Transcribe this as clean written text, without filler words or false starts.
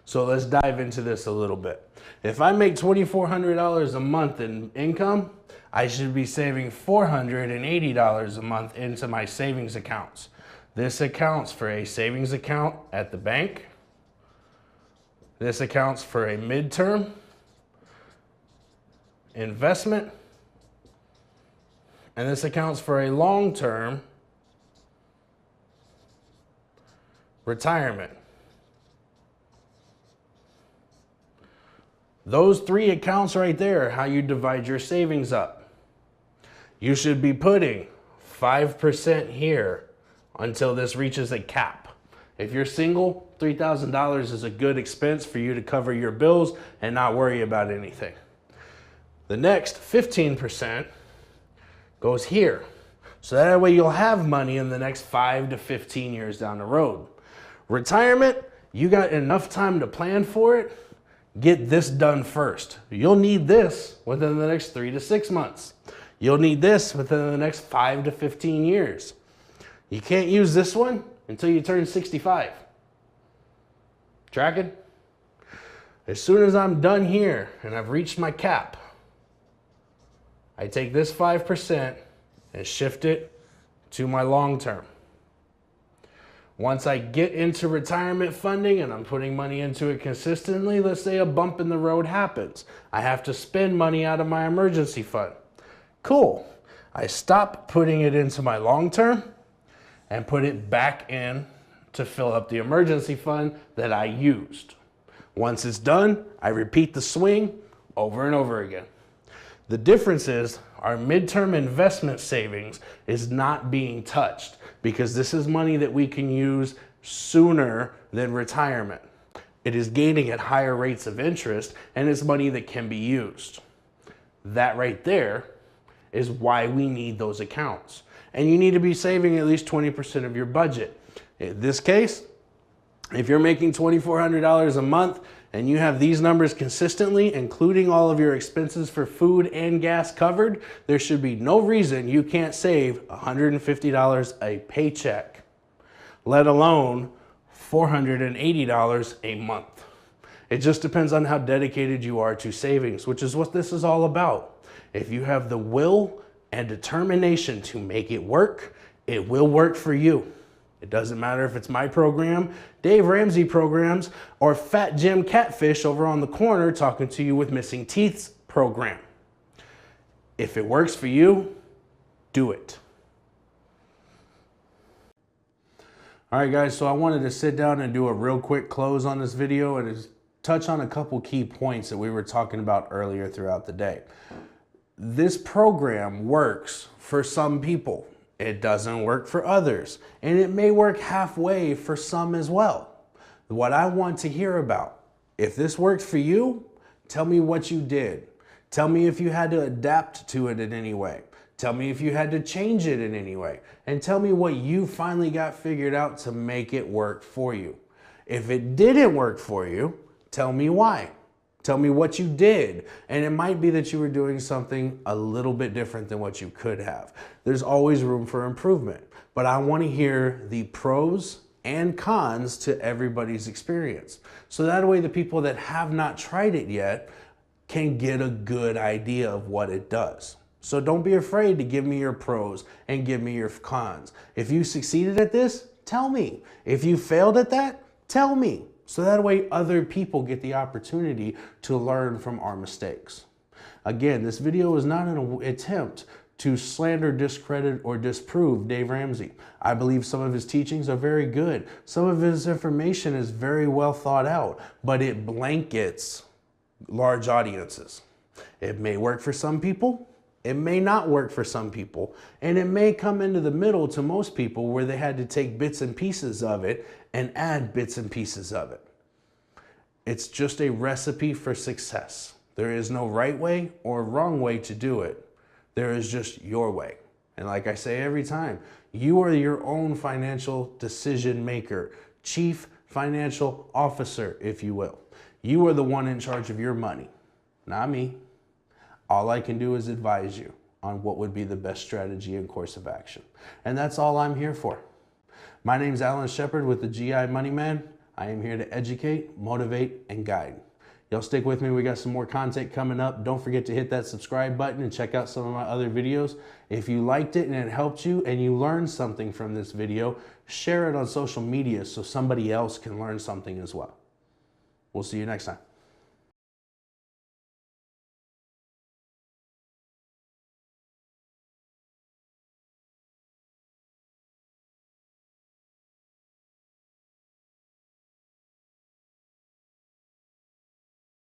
So let's dive into this a little bit. If I make $2,400 a month in income, I should be saving $480 a month into my savings accounts. This accounts for a savings account at the bank. This accounts for a midterm investment. And this accounts for a long-term retirement. Those three accounts right there are how you divide your savings up. You should be putting 5% here until this reaches a cap. If you're single, $3,000 is a good expense for you to cover your bills and not worry about anything. The next 15% goes here. So that way you'll have money in the next 5 to 15 years down the road. Retirement, you got enough time to plan for it. Get this done first. You'll need this within the next 3 to 6 months. You'll need this within the next 5 to 15 years. You can't use this one until you turn 65. Tracking? As soon as I'm done here and I've reached my cap, I take this 5% and shift it to my long term. Once I get into retirement funding and I'm putting money into it consistently, let's say a bump in the road happens. I have to spend money out of my emergency fund. Cool. I stop putting it into my long term and put it back in to fill up the emergency fund that I used. Once it's done, I repeat the swing over and over again. The difference is our midterm investment savings is not being touched because this is money that we can use sooner than retirement. It is gaining at higher rates of interest and it's money that can be used. That right there is why we need those accounts. And you need to be saving at least 20% of your budget. In this case, if you're making $2,400 a month and you have these numbers consistently, including all of your expenses for food and gas covered, there should be no reason you can't save $150 a paycheck, let alone $480 a month. It just depends on how dedicated you are to savings, which is what this is all about. If you have the will and determination to make it work, it will work for you. It doesn't matter if it's my program, Dave Ramsey programs, or Fat Jim Catfish over on the corner talking to you with Missing Teeth's program. If it works for you, do it. All right, guys, so I wanted to sit down and do a real quick close on this video and just touch on a couple key points that we were talking about earlier throughout the day. This program works for some people. It doesn't work for others, and it may work halfway for some as well. What I want to hear about, if this worked for you, tell me what you did. Tell me if you had to adapt to it in any way. Tell me if you had to change it in any way, and tell me what you finally got figured out to make it work for you. If it didn't work for you, tell me why. Tell me what you did. And it might be that you were doing something a little bit different than what you could have. There's always room for improvement, but I want to hear the pros and cons to everybody's experience. So that way the people that have not tried it yet can get a good idea of what it does. So don't be afraid to give me your pros and give me your cons. If you succeeded at this, tell me. If you failed at that, tell me. So that way other people get the opportunity to learn from our mistakes. Again, this video is not an attempt to slander, discredit, or disprove Dave Ramsey. I believe some of his teachings are very good. Some of his information is very well thought out, but it blankets large audiences. It may work for some people, it may not work for some people, and it may come into the middle to most people where they had to take bits and pieces of it and add bits and pieces of it. It's just a recipe for success. There is no right way or wrong way to do it. There is just your way. And like I say every time, you are your own financial decision maker, chief financial officer, if you will. You are the one in charge of your money, not me. All I can do is advise you on what would be the best strategy and course of action. And that's all I'm here for. My name's Alan Shepard with the GI Money Man. I am here to educate, motivate, and guide. Y'all stick with me. We got some more content coming up. Don't forget to hit that subscribe button and check out some of my other videos. If you liked it and it helped you and you learned something from this video, share it on social media so somebody else can learn something as well. We'll see you next time.